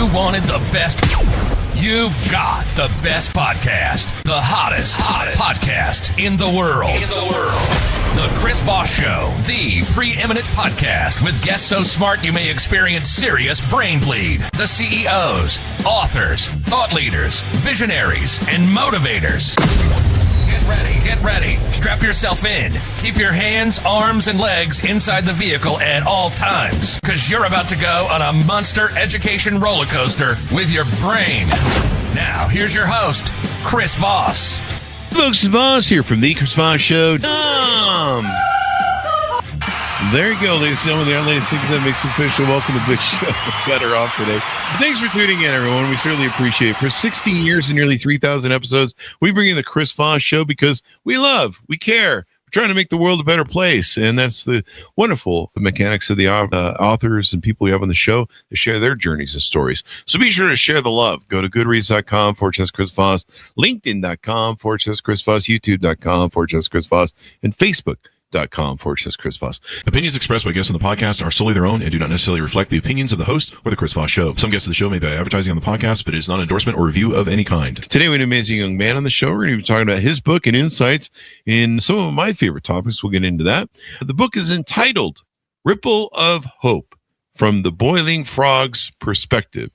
you wanted the best, you've got the best podcast. The hottest podcast in the world. The Chris Voss Show, the preeminent podcast with guests so smart you may experience serious brain bleed. The CEOs, authors, thought leaders, visionaries, and motivators. Get ready. Strap yourself in. Keep your hands, arms, and legs inside the vehicle at all times, because you're about to go on a monster education roller coaster with your brain. Now, here's your host, Chris Voss. Folks, Voss here from the Chris Voss Show. There you go, ladies and gentlemen. The latest things that makes official. Welcome to the big show. Better off today. Thanks for tuning in, everyone. We certainly appreciate it. For 16 years and nearly 3,000 episodes, we bring you the Chris Voss Show because we love, we care. We're trying to make the world a better place, and that's the wonderful mechanics of the authors and people we have on the show to share their journeys and stories. So be sure to share the love. Go to goodreads.com/Chris Voss, LinkedIn.com/Chris Voss, YouTube.com/Chris Voss, and Facebook.com/Chris Voss. Opinions expressed by guests on the podcast are solely their own and do not necessarily reflect the opinions of the host or the Chris Voss Show. Some guests of the show may be advertising on the podcast, but it is not an endorsement or review of any kind. Today we have an amazing young man on the show. We're going to be talking about his book and insights in some of my favorite topics. We'll get into that. The book is entitled Ripple of Hope, From the Boiling Frog's Perspective.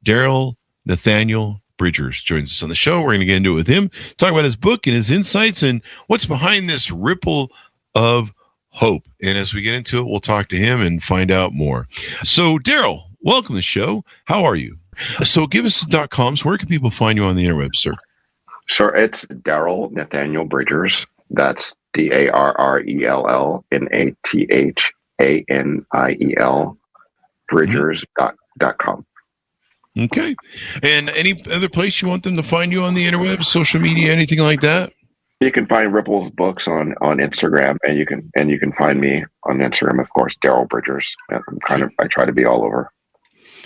NATHANIEL Bridgers joins us on the show. We're going to get into it with him, talk about his book and his insights and what's behind this ripple of hope. And as we get into it, we'll talk to him and find out more. So, Darrell, welcome to the show. How are you? So give us the .coms. Where can people find you on the interweb, sir? Sure. It's Darrell Nathaniel Bridgers. That's DARRELL NATHANIEL Bridgers.com. Okay. And any other place you want them to find you on the interweb, social media, anything like that? You can find Ripple's books on Instagram, and you can find me on Instagram, of course, Darrell Bridgers. I try to be all over.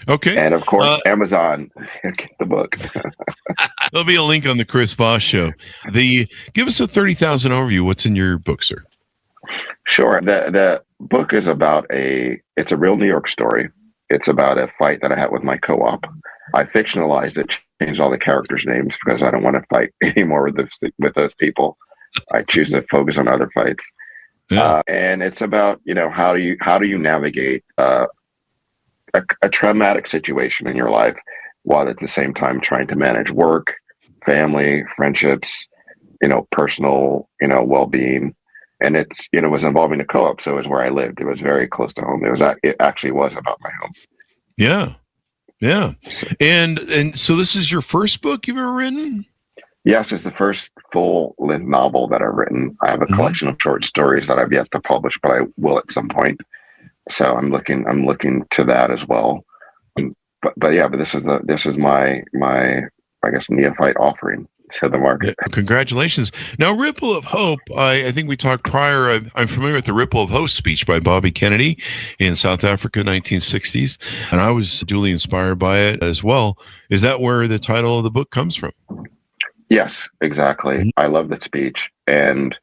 Okay. And of course, Amazon, get the book. There'll be a link on the Chris Voss Show. Give us a 30,000 overview. What's in your book, sir? Sure. The book is it's a real New York story. It's about a fight that I had with my co-op. I fictionalized it, changed all the characters' names because I don't want to fight anymore with those people. I choose to focus on other fights. Yeah. And it's about, how do you navigate a traumatic situation in your life while at the same time trying to manage work, family, friendships, personal, well-being. And it was involving a co-op, so it was where I lived. It was very close to home. It actually was about my home. Yeah. Yeah. And so this is your first book you've ever written? Yes, it's the first full-length novel that I've written. I have a collection of short stories that I've yet to publish, but I will at some point. So I'm looking to that as well. But this is my I guess neophyte offering to the market. Congratulations. Now, Ripple of Hope, I think we talked prior. I'm familiar with the Ripple of Hope speech by Bobby Kennedy in South Africa, 1960s, and I was duly inspired by it as well. Is that where the title of the book comes from? Yes, exactly. Mm-hmm. I love that speech, and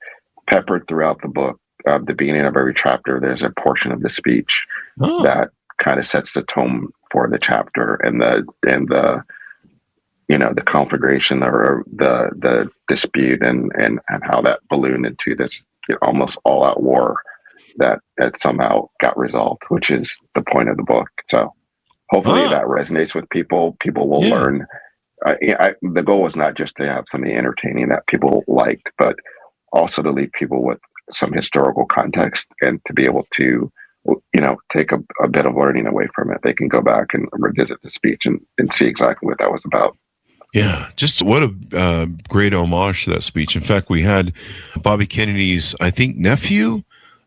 peppered throughout the book, the beginning of every chapter, there's a portion of the speech that kind of sets the tone for the chapter and the the conflagration or the dispute and how that ballooned into this almost all-out war that somehow got resolved, which is the point of the book. So hopefully that resonates with people. People will learn. The goal was not just to have something entertaining that people liked, but also to leave people with some historical context and to be able to take a bit of learning away from it. They can go back and revisit the speech and see exactly what that was about. Yeah, just what a great homage to that speech. In fact, we had Bobby Kennedy's, I think, nephew,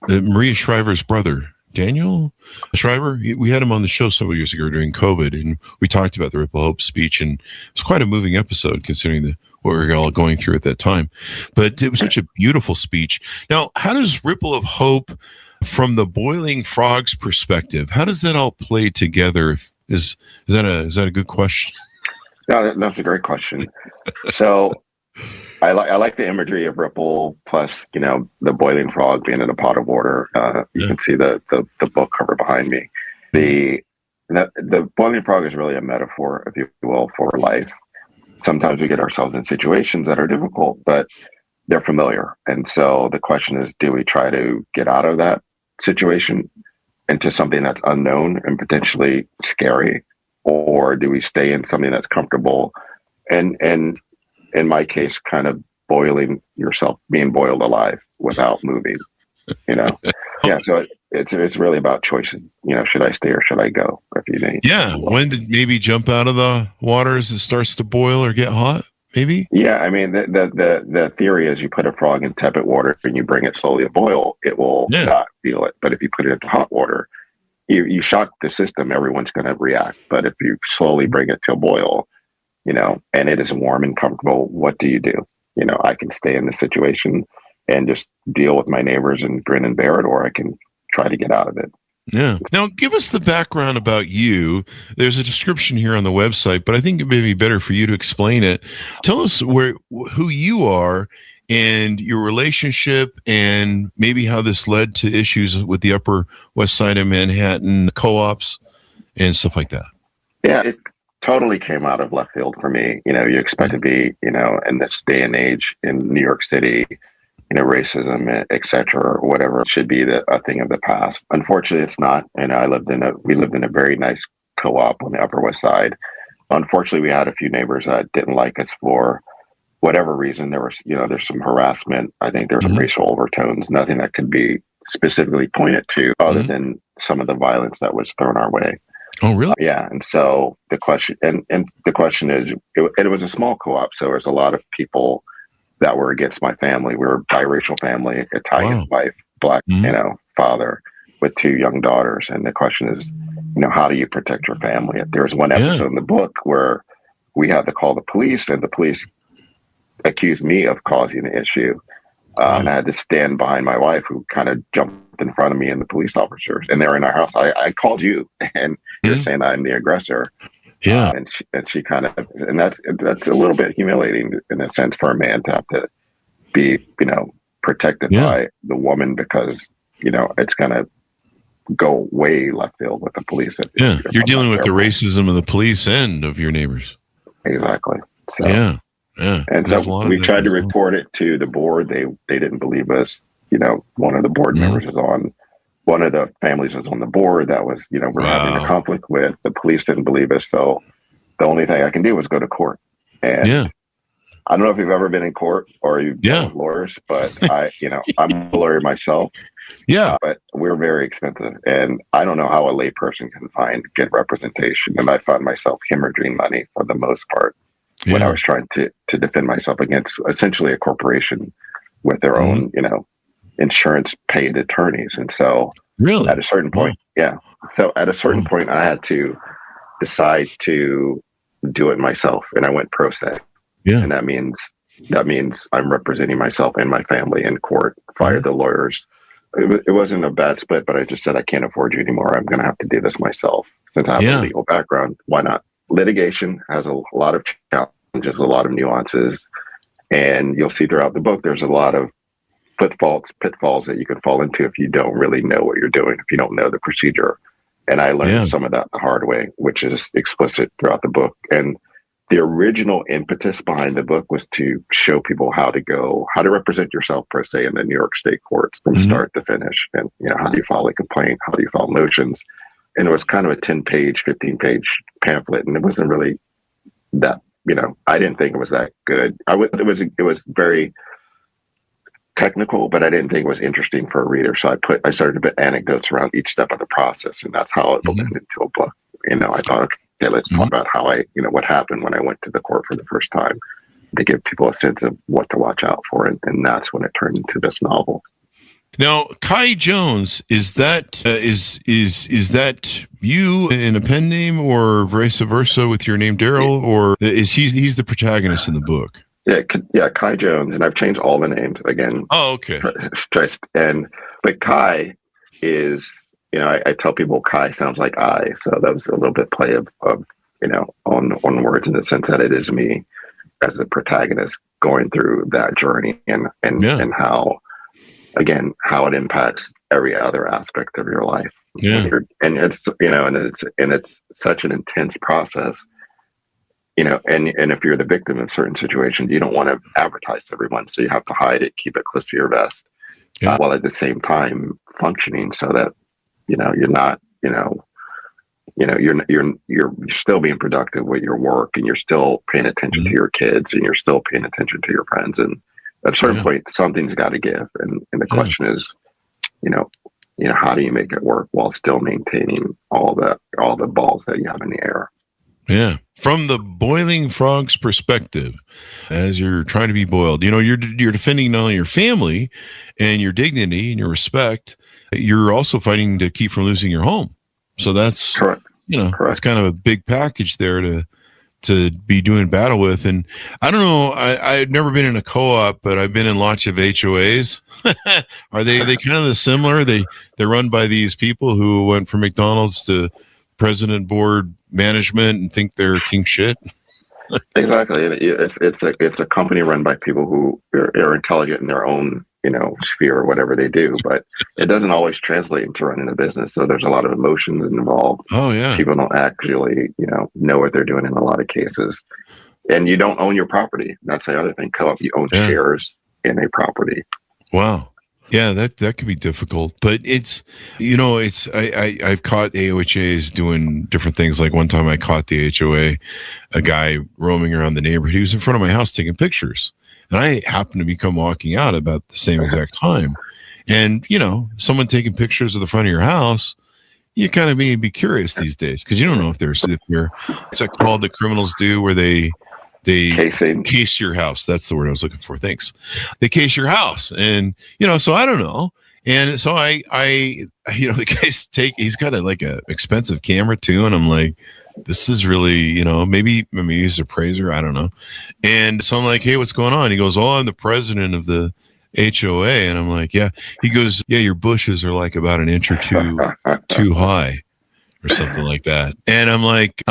Maria Shriver's brother, Daniel Shriver. We had him on the show several years ago during COVID, and we talked about the Ripple of Hope speech, and it was quite a moving episode considering what we were all going through at that time. But it was such a beautiful speech. Now, how does Ripple of Hope, from the boiling frog's perspective, how does that all play together? Is that a good question? No, that's a great question. So I like the imagery of Ripple plus, the boiling frog being in a pot of water. You can see the book cover behind me. The that the boiling frog is really a metaphor, if you will, for life. Sometimes we get ourselves in situations that are difficult, but they're familiar. And so the question is, do we try to get out of that situation into something that's unknown and potentially scary, or do we stay in something that's comfortable? And in my case, kind of boiling yourself, being boiled alive without moving, you know? Yeah. So it's really about choices. You know, should I stay or should I go? If you need. Yeah. When to maybe jump out of the water as it starts to boil or get hot, maybe? Yeah. I mean, the theory is you put a frog in tepid water and you bring it slowly to boil, it will not feel it. But if you put it into hot water, you shock the system, everyone's going to react. But if you slowly bring it to a boil, you know, and it is warm and comfortable, what do? You know, I can stay in the situation and just deal with my neighbors and grin and bear it, or I can try to get out of it. Yeah. Now, give us the background about you. There's a description here on the website, but I think it may be better for you to explain it. Tell us who you are and your relationship, and maybe how this led to issues with the Upper West Side of Manhattan co-ops and stuff like that. Yeah, it totally came out of left field for me. You know, you expect to be, you know, in this day and age in New York City, you know, racism, et cetera, or whatever should be a thing of the past. Unfortunately, it's not. And we lived in a very nice co-op on the Upper West Side. Unfortunately, we had a few neighbors that didn't like us for whatever reason. There was, you know, there's some harassment. I think there's some racial overtones, nothing that could be specifically pointed to other than some of the violence that was thrown our way. Oh, really? Yeah. And so the question, and the question is, it was a small co-op. So there's a lot of people that were against my family. We were a biracial family, Italian wife, black, you know, father with 2 young daughters. And the question is, you know, how do you protect your family? There's one episode in the book where we had to call the police, and the police accused me of causing the issue. And I had to stand behind my wife, who kind of jumped in front of me and the police officers. And they're in our house. I called you, and you're saying I'm the aggressor. Yeah. And she kind of, and that's a little bit humiliating in a sense for a man to have to be, you know, protected by the woman, because, you know, it's going to go way left field with the police. You're dealing with the racism of the police and of your neighbors. Exactly. So, yeah. And so we tried to report it to the board. They didn't believe us. You know, one of the board members was on, one of the families was on the board that was, you know, we're having a conflict with. The police didn't believe us. So the only thing I can do was go to court. And I don't know if you've ever been in court or you've dealt with lawyers, but I'm a lawyer myself. Yeah. But we're very expensive. And I don't know how a layperson can find good representation. And I found myself hemorrhaging money for the most part when I was trying to defend myself against essentially a corporation with their own, you know, insurance paid attorneys. And so at a certain point, so at a certain point I had to decide to do it myself, and I went pro se. And that means I'm representing myself and my family in court, fired the lawyers. It wasn't a bad split, but I just said, I can't afford you anymore. I'm going to have to do this myself. Since I have a legal background, why not? Litigation has a lot of challenges, a lot of nuances, and you'll see throughout the book, there's a lot of pitfalls that you could fall into if you don't really know what you're doing, if you don't know the procedure. And I learned some of that the hard way, which is explicit throughout the book. And the original impetus behind the book was to show people how to represent yourself per se in the New York State courts from start to finish. And, you know, how do you file a complaint? How do you file motions? And it was kind of a 10-page, 15-page pamphlet. And it wasn't really that, you know, I didn't think it was that good. It was very technical, but I didn't think it was interesting for a reader. So I started to put anecdotes around each step of the process, and that's how it blended into a book. You know, I thought, okay, let's talk about how what happened when I went to the court for the first time, to give people a sense of what to watch out for. And that's when it turned into this novel. Now, Kai Jones, is that is that you in a pen name, or vice versa with your name Darrell, or is he's the protagonist in the book? Yeah, Kai Jones, and I've changed all the names again. Oh, okay. But Kai is, you know, I tell people Kai sounds like I, so that was a little bit play of you know, on words, in the sense that it is me as a protagonist going through that journey, and how it impacts every other aspect of your life. Yeah. And it's, and it's such an intense process, and if you're the victim of certain situations, you don't want to advertise to everyone. So you have to hide it, keep it close to your vest, while at the same time functioning so that, you're not, you're still being productive with your work, and you're still paying attention to your kids, and you're still paying attention to your friends. And at a certain point, something's got to give. And the question is, how do you make it work while still maintaining all the balls that you have in the air? Yeah. From the boiling frog's perspective, as you're trying to be boiled, you're defending not only your family and your dignity and your respect, you're also fighting to keep from losing your home. So that's correct. That's kind of a big package there to be doing battle with. And I don't know, I've never been in a co-op, but I've been in lots of HOAs. Are they kind of similar? They're run by these people who went from McDonald's to president board management and think they're king shit. Exactly. It's a company run by people who are intelligent in their own, sphere or whatever they do, but it doesn't always translate into running a business. So there's a lot of emotions involved. Oh yeah. People don't actually, know what they're doing in a lot of cases. And you don't own your property. That's the other thing. Co-op, you own shares in a property. Wow. Yeah, that could be difficult, but it's I've caught AOHAs doing different things. Like one time I caught the HOA, a guy roaming around the neighborhood. He was in front of my house taking pictures, and I happened to become walking out about the same exact time. And someone taking pictures of the front of your house, you kind of be curious these days because you don't know if they're it's like called the criminals do where they case your house. That's the word I was looking for. Thanks. They case your house. And, so I don't know. And so I the guy's he's got a expensive camera too. And I'm like, this is really, maybe he's a appraiser. I don't know. And so I'm like, hey, what's going on? He goes, I'm the president of the HOA. And I'm like, yeah. He goes, yeah, your bushes are like about an inch or two too high. Or something like that. And I'm like,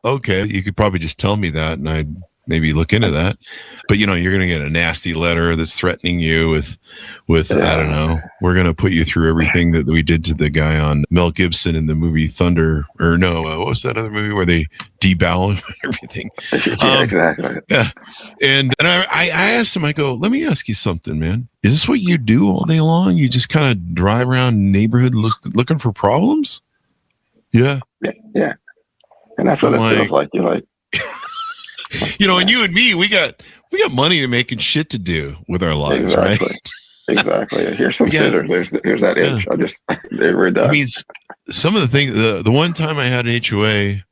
okay, you could probably just tell me that and I'd maybe look into that. But you're going to get a nasty letter that's threatening you with I don't know, we're going to put you through everything that we did to the guy on Mel Gibson in the movie Thunder, or no, what was that other movie where they debowel him and everything? Exactly. Yeah. And I asked him, I go, let me ask you something, man. Is this what you do all day long? You just kind of drive around neighborhood looking for problems? Yeah. Yeah. And that's what it feels like. You're like, and you and me, we got money to make and shit to do with our lives, right? Exactly. Here's some scissors. Here's that inch. We're done. I mean, some of the things, the one time I had an HOA,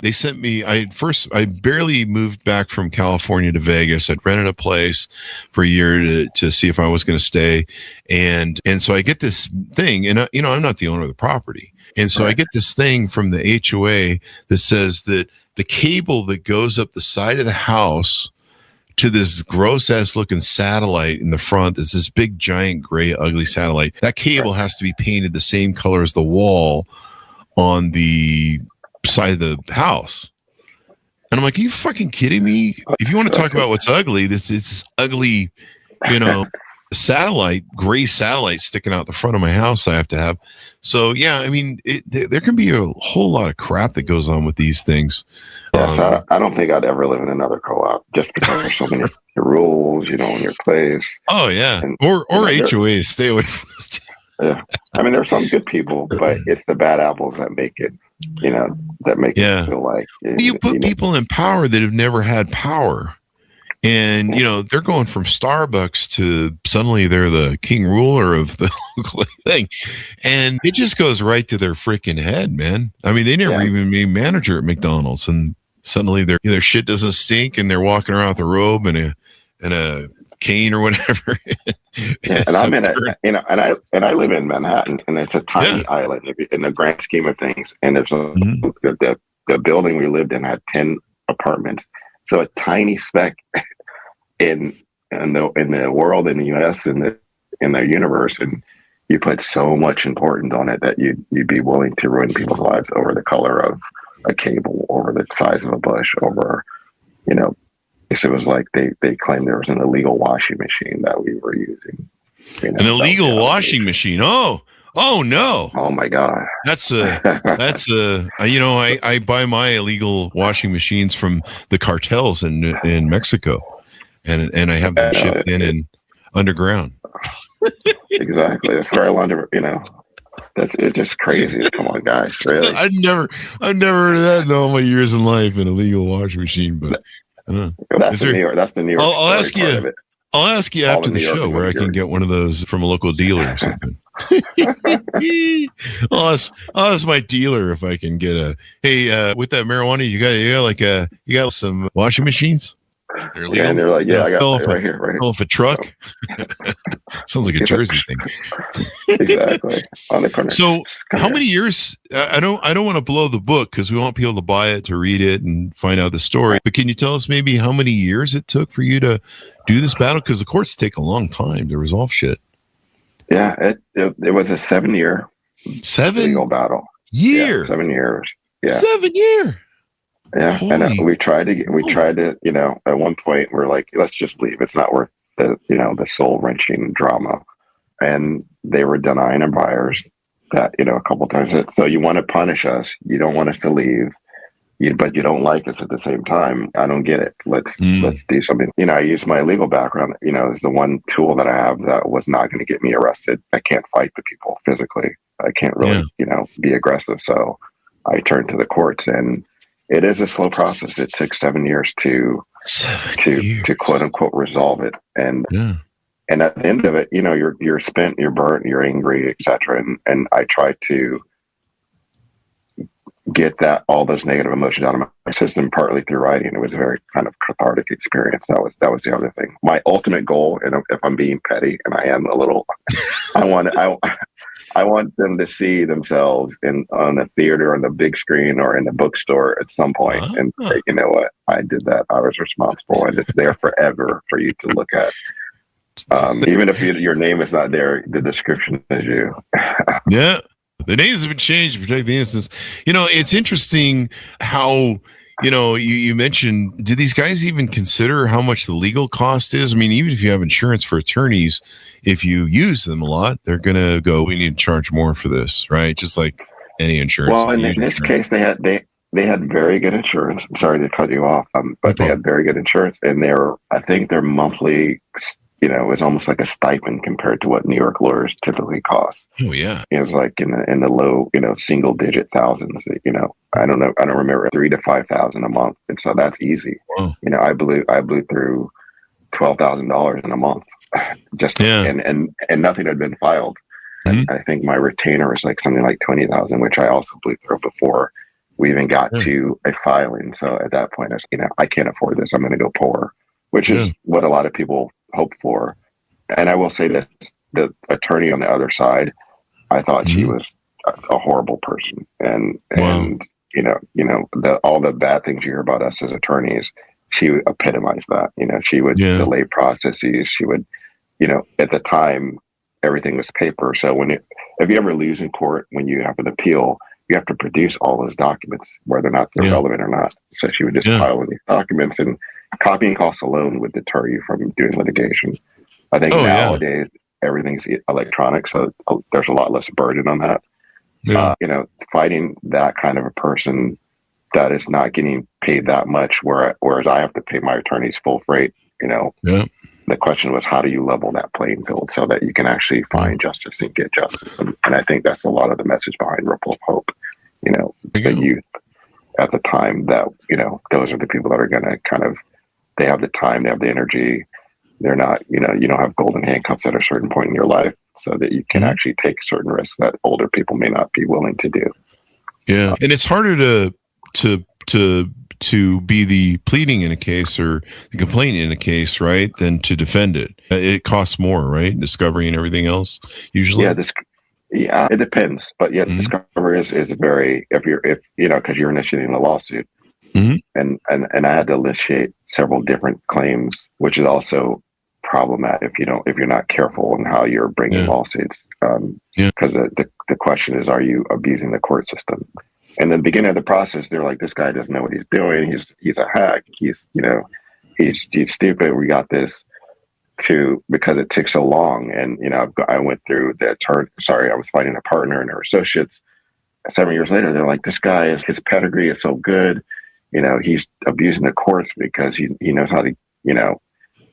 they sent me, I barely moved back from California to Vegas. I'd rented a place for a year to see if I was going to stay. And so I get this thing and, I'm not the owner of the property. And so I get this thing from the HOA that says that the cable that goes up the side of the house to this gross ass looking satellite in the front, is this big giant gray ugly satellite. That cable has to be painted the same color as the wall on the side of the house. And I'm like, are you fucking kidding me? If you want to talk about what's ugly, it's ugly, gray satellite sticking out the front of my house I have to have. So yeah, I mean, there can be a whole lot of crap that goes on with these things. So I don't think I'd ever live in another co-op just because there's so many rules, in your place. Oh yeah, and, or HOAs, stay away from this. Yeah, I mean, there's some good people, but it's the bad apples that make it, that make it feel like you put people in power that have never had power. And, they're going from Starbucks to suddenly they're the king ruler of the local thing. And it just goes right to their freaking head, man. I mean, they never even been manager at McDonald's. And suddenly their shit doesn't stink and they're walking around with a robe and a cane or whatever. And I'm in and I live in Manhattan, and it's a tiny island in the grand scheme of things. And there's the building we lived in had 10 apartments. So a tiny speck in the world, in the U.S., in the universe, and you put so much importance on it that you'd be willing to ruin people's lives over the color of a cable, over the size of a bush, over it was like they claimed there was an illegal washing machine that we were using. An illegal washing machine. Oh, Oh no. Oh my God. That's I buy my illegal washing machines from the cartels in Mexico, and I have them shipped in and underground. Exactly. It's very under, it's just crazy. Come on, guys. Really? I've never heard of that in all my years in life, an illegal washing machine. But That's the New York. That's the New York. I'll ask you. Of it. I'll ask you after the show where I can get one of those from a local dealer or something. I'll ask my dealer if I can get with that marijuana you got some washing machines? And they're like, I got it right here. Fill off a truck. Sounds like a Jersey thing. Exactly. On the corner. So how many years? I don't want to blow the book because we want people to buy it, to read it, and find out the story. But can you tell us maybe how many years it took for you to do this battle? Because the courts take a long time to resolve shit. Yeah, it was a 7-year legal battle. Yeah, 7 years. Yeah, 7 year. Yeah, and we tried to, at one point we're like, let's just leave. It's not worth the soul wrenching drama. And they were denying our buyers that, a couple times. So you want to punish us. You don't want us to leave, but you don't like us at the same time. I don't get it. Let's do something. I use my legal background. It's the one tool that I have that was not going to get me arrested. I can't fight the people physically. I can't really, be aggressive. So I turned to the courts, and it is a slow process. It took 7 years to quote unquote resolve it. And at the end of it, you're spent, you're burnt, you're angry, etc. And I tried to get all those negative emotions out of my system, partly through writing. It was a very kind of cathartic experience. That was the other thing. My ultimate goal, and if I'm being petty, and I am a little, I want them to see themselves on a theater, on the big screen, or in the bookstore at some point, and say, you know what, I did that. I was responsible, and it's there forever for you to look at. Even if your name is not there, the description is you. Yeah, the names have been changed to protect the innocence. It's interesting how. You mentioned, did these guys even consider how much the legal cost is? I mean, even if you have insurance for attorneys, if you use them a lot, they're going to go, we need to charge more for this, right? Just like any insurance. Well, in this case, they had very good insurance. I'm sorry to cut you off, but they had very good insurance, and I think their monthly, was almost like a stipend compared to what New York lawyers typically cost. Oh yeah, it was like in the low, single digit thousands. I don't know, I don't remember, 3,000 to 5,000 a month, and so that's easy. Wow. I blew through $12,000 in a month, and nothing had been filed. Mm-hmm. I think my retainer was like something like 20,000, which I also blew through before we even got to a filing. So at that point, I can't afford this. I'm going to go poor, which is what a lot of people hope for. And I will say that the attorney on the other side, I thought she was a horrible person, and all the bad things you hear about us as attorneys, she epitomized that. She would delay processes. She would, at the time, everything was paper. So if you ever lose in court, when you have an appeal, you have to produce all those documents, whether or not they're relevant or not. So she would just file in these documents, and copying costs alone would deter you from doing litigation. I think nowadays everything's electronic, so there's a lot less burden on that. Yeah. Fighting that kind of a person that is not getting paid that much, whereas I have to pay my attorneys full freight. The question was, how do you level that playing field so that you can actually find justice and get justice? And I think that's a lot of the message behind Ripple of Hope. The youth at the time that, those are the people that are going to kind of, they have the time, they have the energy. They're not, you don't have golden handcuffs at a certain point in your life, so that you can actually take certain risks that older people may not be willing to do. Yeah. And it's harder to be the pleading in a case or the complaint in a case, right, than to defend it. It costs more, right? Discovery and everything else, usually. Yeah, it depends. But the discovery is very, if because you're initiating a lawsuit. Mm-hmm. And I had to initiate several different claims, which is also problematic if you're not careful in how you're bringing lawsuits. Because the question is, are you abusing the court system? And in the beginning of the process, they're like, this guy doesn't know what he's doing. He's a hack. He's stupid. We got this because it took so long. And, I went through I was finding a partner and her associates. 7 years later, they're like, this guy his pedigree is so good. He's abusing the courts because he knows how to,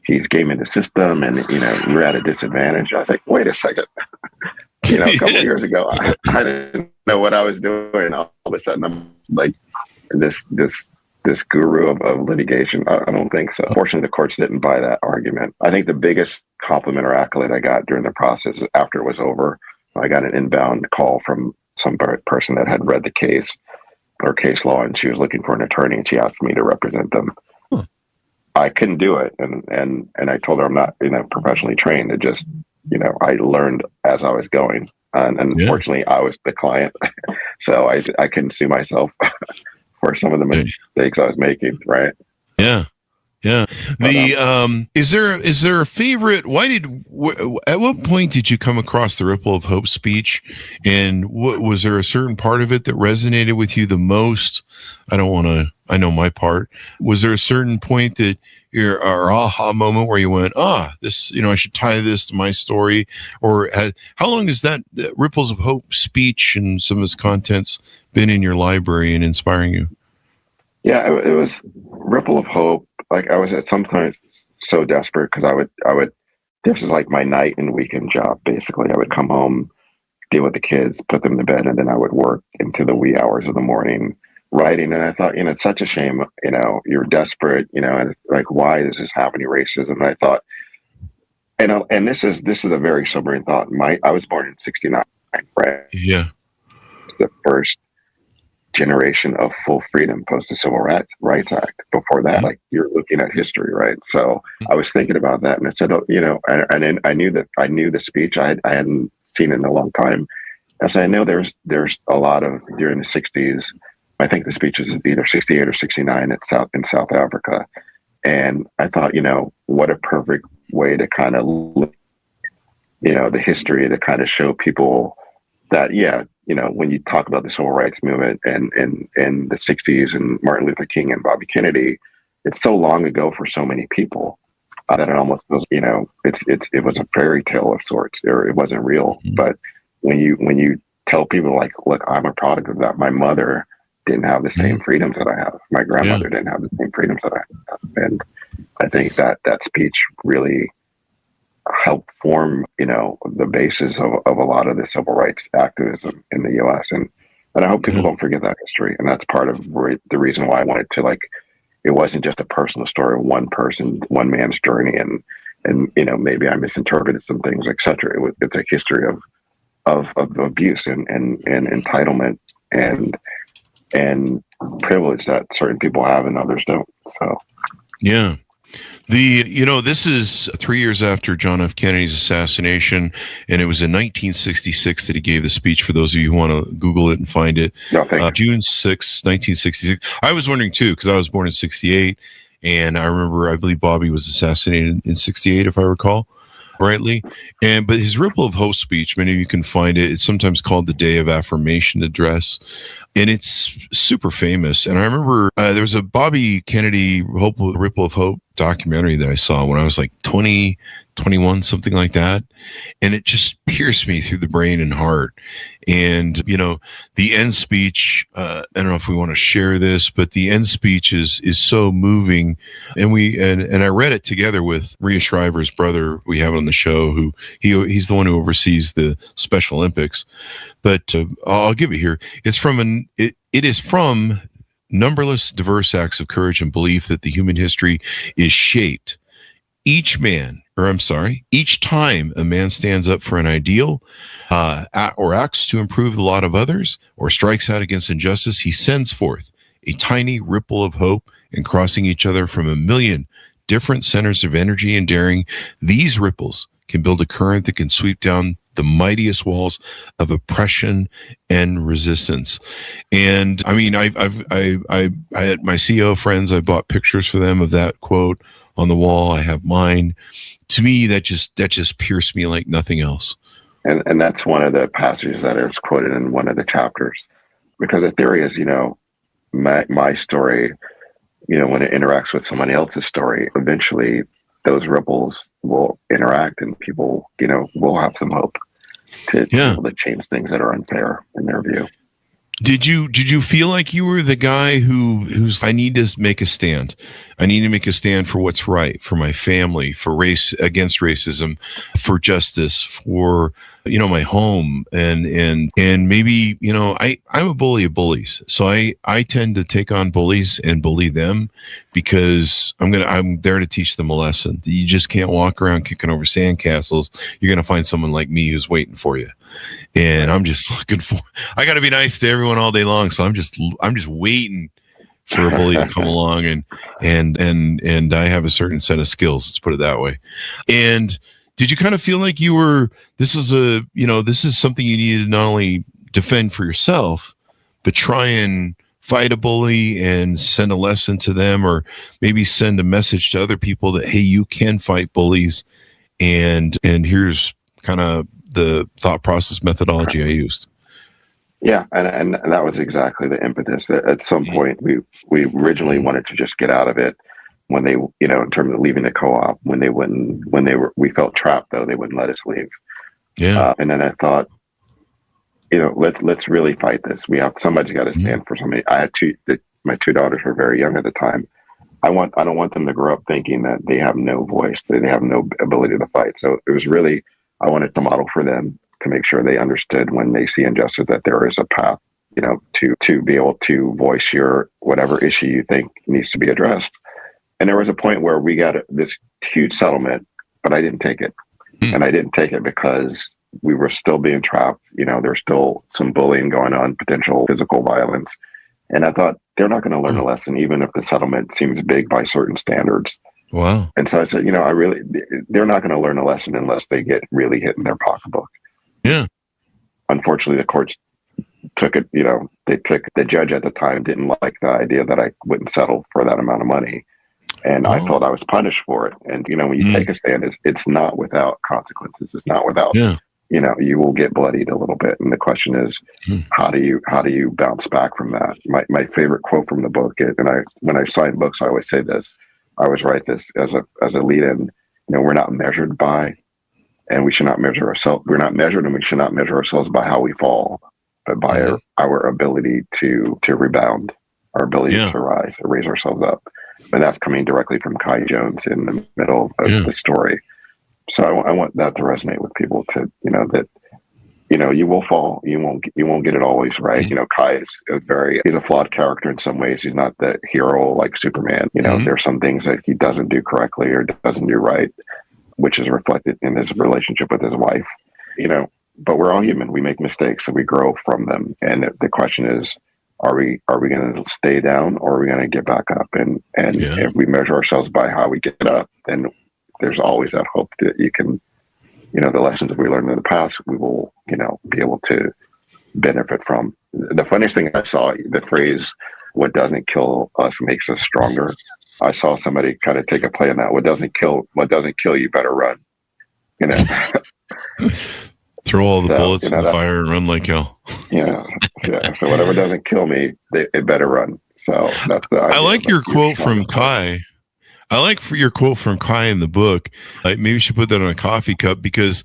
he's gaming the system, and, we're at a disadvantage. I was like, wait a second. A couple of years ago, I didn't know what I was doing. All of a sudden, I'm like this guru of litigation. I don't think so. Fortunately, the courts didn't buy that argument. I think the biggest compliment or accolade I got during the process after it was over, I got an inbound call from some person that had read the case or case law, and she was looking for an attorney, and she asked me to represent them. I couldn't do it, and I told her I'm not professionally trained. It just I learned as I was going, and unfortunately I was the client, so I couldn't sue myself for some of the mistakes I was making. Right? Yeah. Is there a favorite? At what point did you come across the Ripple of Hope speech, and was there a certain part of it that resonated with you the most? I know my part. Was there a certain point that your aha moment where you went, this, I should tie this to my story? Or how long has that Ripples of Hope speech and some of its contents been in your library and inspiring you? Yeah, it was Ripple of Hope. Like, I was at sometimes so desperate because I would, this is like my night and weekend job, basically. I would come home, deal with the kids, put them to bed, and then I would work into the wee hours of the morning writing. And I thought, it's such a shame, you're desperate, and it's like, why is this happening, racism? And I thought, and this is a very sobering thought. I was born in 1969, right? Yeah. The first generation of full freedom post the Civil Rights Act. Before that, like, you're looking at history, right? So I was thinking about that, and I said, and I knew the speech. I hadn't seen it in a long time. I said, I know there's a lot of, during the 60s, I think the speech was either 68 or 69 in South Africa. And I thought, what a perfect way to kind of look, the history, to kind of show people that, when you talk about the civil rights movement and the 60s and Martin Luther King and Bobby Kennedy, it's so long ago for so many people that it almost feels, it was a fairy tale of sorts, or it wasn't real. But when you tell people, like, look, I'm a product of that. My mother didn't have the same freedoms that I have. My grandmother didn't have the same freedoms that I have. And I think that speech really helped form, the basis of a lot of the civil rights activism in the U.S. And I hope people don't forget that history. And that's part of the reason why I wanted to, like, it wasn't just a personal story of one person, one man's journey. And maybe I misinterpreted some things, etc. It's a history of abuse and entitlement and privilege that certain people have and others don't. So, yeah. This is 3 years after John F. Kennedy's assassination, and it was in 1966 that he gave the speech. For those of you who want to Google it and find it, June 6, 1966. I was wondering too, because I was born in 68, and I believe Bobby was assassinated in 68, if I recall rightly. But his Ripple of Hope speech, many of you can find it. It's sometimes called the Day of Affirmation Address. And it's super famous. And I remember there was a Bobby Kennedy Ripple of Hope documentary that I saw when I was like 20, 21, something like that. And it just pierced me through the brain and heart. And, the end speech, I don't know if we want to share this, but the end speech is so moving. And I read it together with Rhea Shriver's brother we have on the show, who he's the one who oversees the Special Olympics. But I'll give it here. It is from numberless diverse acts of courage and belief that the human history is shaped. Each time a man stands up for an ideal, or acts to improve the lot of others, or strikes out against injustice, he sends forth a tiny ripple of hope, and crossing each other from a million different centers of energy and daring, these ripples can build a current that can sweep down the mightiest walls of oppression and resistance. And I mean, I had my CEO friends, I bought pictures for them of that quote on the wall. I have mine. To me, that just pierced me like nothing else. And that's one of the passages that is quoted in one of the chapters, because the theory is, my story, when it interacts with someone else's story, eventually those ripples will interact and people, will have some hope to be able to change things that are unfair in their view. Did you feel like you were the guy who's I need to make a stand. I need to make a stand for what's right, for my family, for race, against racism, for justice, for my home, and maybe I'm a bully of bullies, so I tend to take on bullies and bully them because I'm there to teach them a lesson. You just can't walk around kicking over sandcastles. You're gonna find someone like me who's waiting for you. And I'm just I got to be nice to everyone all day long. So I'm just waiting for a bully to come along and I have a certain set of skills. Let's put it that way. And did you kind of feel like this is something you needed to not only defend for yourself, but try and fight a bully and send a lesson to them, or maybe send a message to other people that, hey, you can fight bullies. And here's kind of the thought process methodology I used. Yeah, and that was exactly the impetus. At some point, we originally wanted to just get out of it when they, in terms of leaving the co-op. We felt trapped though, they wouldn't let us leave. Yeah, and then I thought, let's really fight this. Somebody's got to stand for somebody. I had my two daughters were very young at the time. I don't want them to grow up thinking that they have no voice, that they have no ability to fight. So it was really, I wanted to model for them to make sure they understood when they see injustice that there is a path, to be able to voice your whatever issue you think needs to be addressed. And there was a point where we got this huge settlement, but I didn't take it. And I didn't take it because we were still being trapped. There's still some bullying going on, potential physical violence. And I thought, they're not going to learn a lesson, even if the settlement seems big by certain standards. Wow. And so I said, they're not going to learn a lesson unless they get really hit in their pocketbook. Yeah. Unfortunately, the courts took it, the judge at the time didn't like the idea that I wouldn't settle for that amount of money. And I felt I was punished for it. And, when you take a stand, it's not without consequences. It's not without, you will get bloodied a little bit. And the question is, how do you bounce back from that? My favorite quote from the book, when I sign books, I always say this. I always write this as a lead-in. We're not measured by, and we should not measure ourselves. We're not measured, and we should not measure ourselves by how we fall, but by our ability to rebound, our ability to rise, to raise ourselves up. And that's coming directly from Kai Jones in the middle of the story. So I want that to resonate with people to, that, you will fall. You won't get it always right. Kai is he's a flawed character in some ways. He's not the hero like Superman. There's some things that he doesn't do correctly or doesn't do right, which is reflected in his relationship with his wife. But we're all human. We make mistakes and we grow from them. And the question is, are we going to stay down, or are we going to get back up? And if we measure ourselves by how we get up, then there's always that hope that you can, the lessons that we learned in the past, we will, be able to benefit from. The funniest thing I saw, the phrase, "What doesn't kill us makes us stronger." I saw somebody kind of take a play on that. What doesn't kill you, better run. Throw all the bullets in the fire and run like hell. Yeah. So whatever doesn't kill me, it better run. So that's the idea. I like your quote from Kai. I like your quote from Kai in the book. Maybe you should put that on a coffee cup, because,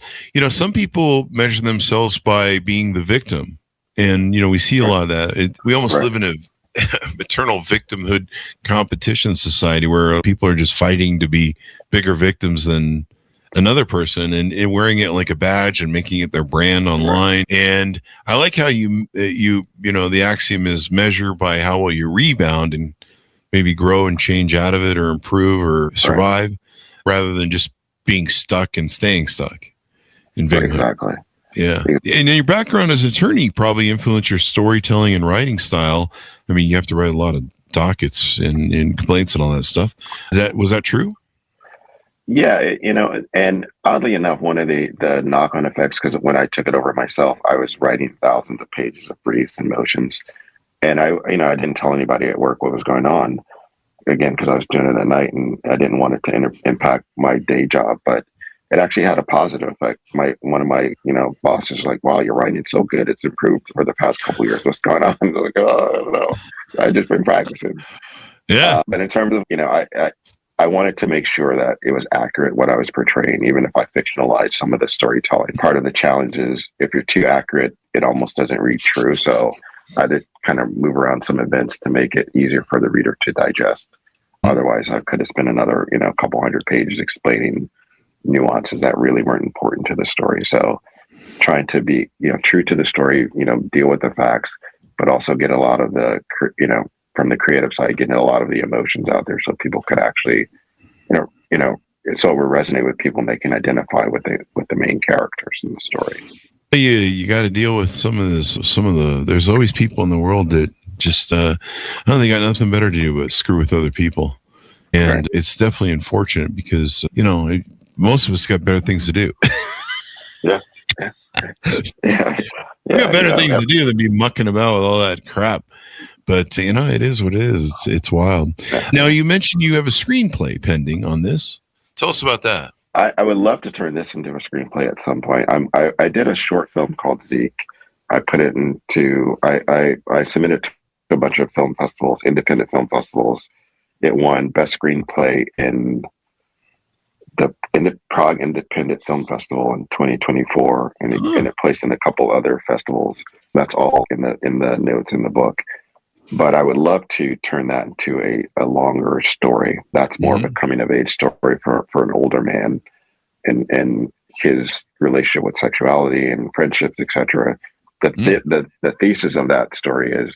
some people measure themselves by being the victim. And, we see a lot of that. We almost live in a eternal victimhood competition society where people are just fighting to be bigger victims than another person, and wearing it like a badge and making it their brand online. And I like how the axiom is measure by how well you rebound and maybe grow and change out of it or improve or survive, rather than just being stuck and staying stuck in victimhood. Exactly. Yeah. And your background as an attorney probably influenced your storytelling and writing style. I mean, you have to write a lot of dockets and complaints and all that stuff. Was that true? Yeah, and oddly enough, one of the knock-on effects, because when I took it over myself, I was writing thousands of pages of briefs and motions, and I didn't tell anybody at work what was going on, again, because I was doing it at night, and I didn't want it to impact my day job, but it actually had a positive effect. One of my bosses was like, "Wow, you're writing so good. It's improved for the past couple of years. What's going on?" I was like, "Oh, I don't know. I've just been practicing." Yeah. But in terms of I wanted to make sure that it was accurate what I was portraying, even if I fictionalized some of the storytelling. Part of the challenge is if you're too accurate, it almost doesn't read true. So I did kind of move around some events to make it easier for the reader to digest. Otherwise, I could have spent another, couple hundred pages explaining nuances that really weren't important to the story. So trying to be, true to the story, deal with the facts, but also get a lot of the, from the creative side, getting a lot of the emotions out there so people could actually, so it will resonate with people and they can identify with the main characters in the story. You got to deal with some of the, there's always people in the world that just, I don't think got nothing better to do but screw with other people. And right. It's definitely unfortunate because, most of us got better things to do. Yeah. We got better things to do than be mucking about with all that crap. But, it is what it is. It's wild. Yeah. Now, you mentioned you have a screenplay pending on this. Tell us about that. I would love to turn this into a screenplay at some point. I did a short film called Zeke. I put it into, I submitted to a bunch of film festivals, independent film festivals. It won Best Screenplay in the Prague Independent Film Festival in 2024, and it placed in a couple other festivals. That's all in the notes in the book. But I would love to turn that into a longer story. That's more of a coming of age story for an older man and his relationship with sexuality and friendships, etc. The thesis of that story is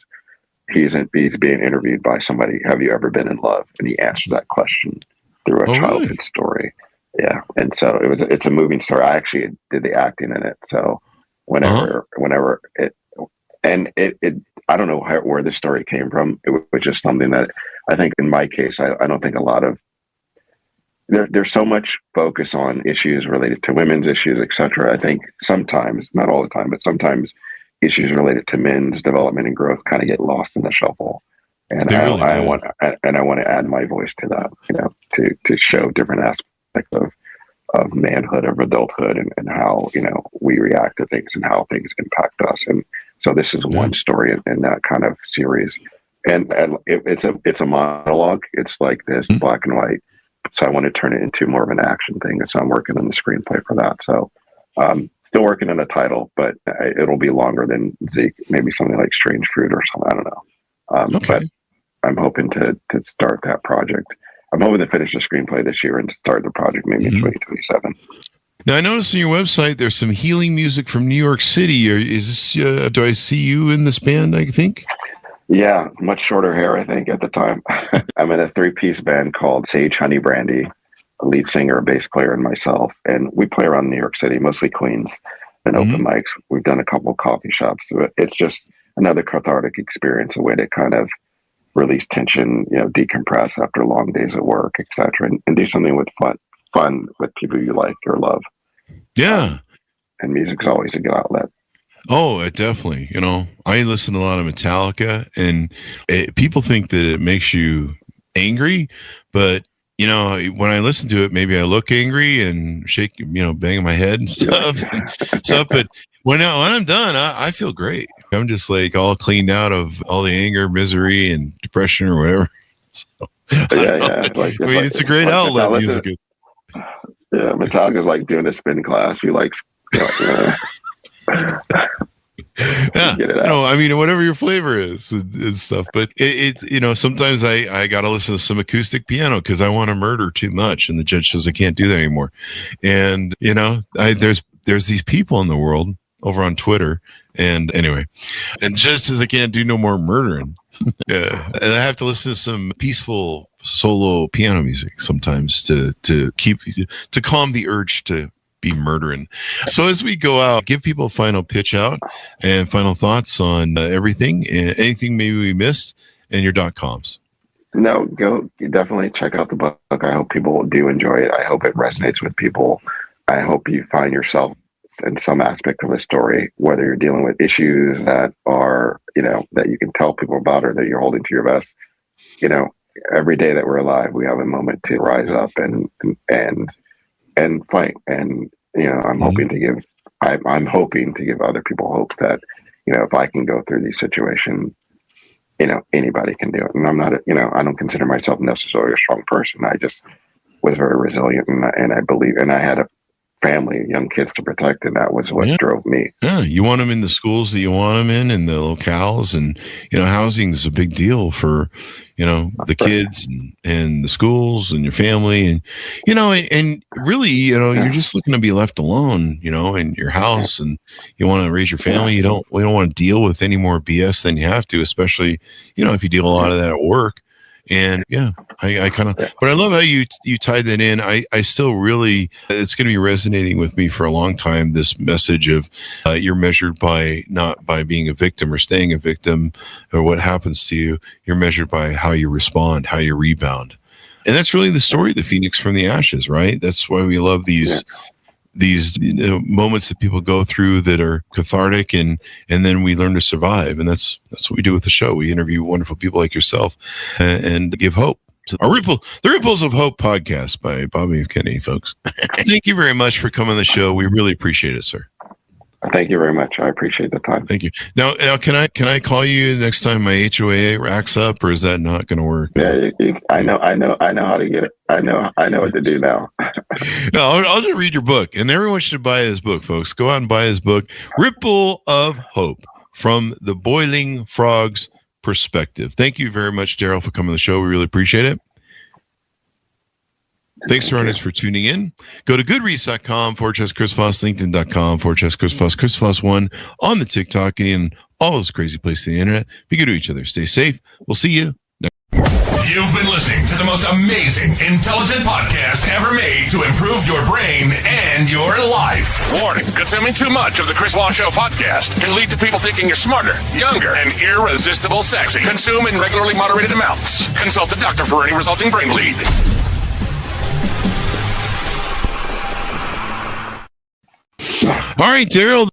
he's being interviewed by somebody. Have you ever been in love? And he answers that question through a childhood story. Yeah, and so it's a moving story. I actually did the acting in it. So whenever it I don't know where the story came from. It was just something that I think in my case, I don't think a lot of there's so much focus on issues related to women's issues, etc. I think sometimes, not all the time, but sometimes issues related to men's development and growth kind of get lost in the shuffle. And I want to add my voice to that, to show different aspects of manhood, of adulthood, and how, we react to things and how things impact us. And so this is one story in that kind of series. And it's a monologue. It's like this black and white. So I want to turn it into more of an action thing. So I'm working on the screenplay for that. So still working on a title, but it'll be longer than Zeke, maybe something like Strange Fruit or something. I don't know. But I'm hoping to start that project. I'm hoping to finish the screenplay this year and start the project maybe in 2027. Now, I noticed on your website there's some healing music from New York City. Is this, do I see you in this band, I think? Yeah, much shorter hair, I think, at the time. I'm in a 3-piece band called Sage Honey Brandy, a lead singer, a bass player, and myself. And we play around New York City, mostly Queens, and open mics. We've done a couple of coffee shops. It's just another cathartic experience, a way to kind of release tension, decompress after long days at work, etc., and do something with fun with people you like or love. Yeah. And music's always a good outlet. Oh, it definitely. I listen to a lot of Metallica, and people think that it makes you angry, but when I listen to it, maybe I look angry and shake, banging my head and stuff, But when I'm done, I feel great. I'm just like all cleaned out of all the anger, misery, and depression or whatever. So, it's a great outlet. Music is. Yeah, Metallica's like doing a spin class. You like. Yeah, whatever your flavor is and stuff. But sometimes I got to listen to some acoustic piano because I want to murder too much, and the judge says I can't do that anymore. And there's these people in the world over on Twitter, and anyway, and just says I can't do no more murdering. Yeah, and I have to listen to some peaceful solo piano music sometimes to calm the urge to be murdering. So as we go out, give people a final pitch out and final thoughts on everything, anything maybe we missed, and your .coms. No, go definitely check out the book. I hope people do enjoy it. I hope it resonates with people. I hope you find yourself in some aspect of the story, whether you're dealing with issues that are, that you can tell people about or that you're holding to your vest. Every day that we're alive, we have a moment to rise up and fight. And I'm hoping to give other people hope that if I can go through these situations, anybody can do it. And I'm not, I don't consider myself necessarily a strong person. I just was very resilient, and I believe, and I had a family, young kids to protect, and that was what drove me. Yeah, you want them in the schools that you want them in, and the locales, and housing is a big deal for the kids and the schools and your family, and and really you're just looking to be left alone, in your house, and you want to raise your family. We don't want to deal with any more BS than you have to, especially if you deal a lot of that at work. And I kind of, but I love how you tied that in. I still really, it's going to be resonating with me for a long time. This message of you're measured by not by being a victim or staying a victim or what happens to you. You're measured by how you respond, how you rebound. And that's really the story of the Phoenix from the ashes, right? That's why we love these moments that people go through that are cathartic, and then we learn to survive. And that's what we do with the show. We interview wonderful people like yourself and give hope. The Ripples of Hope podcast by Bobby F. Kennedy, folks. Thank you very much for coming on the show. We really appreciate it, sir. Thank you very much. I appreciate the time. Thank you. Now, can I call you next time my HOA racks up, or is that not going to work? Yeah, I know how to get it. I know what to do now. No, I'll just read your book, and everyone should buy his book, folks. Go out and buy his book, Ripple of Hope, from the Boiling Frog's Perspective. Thank you very much, Darrell, for coming on the show. We really appreciate it. Thanks, Runners, for tuning in. Go to goodreads.com/Chris Voss, LinkedIn.com/Chris Voss, Chris Voss 1 on the TikTok and all those crazy places on the internet. Be good to each other. Stay safe. We'll see you next. You've been listening to the most amazing, intelligent podcast ever made to improve your brain and your life. Warning, consuming too much of the Chris Voss Show podcast can lead to people thinking you're smarter, younger, and irresistible sexy. Consume in regularly moderated amounts. Consult a doctor for any resulting brain bleed. All right, Darrell.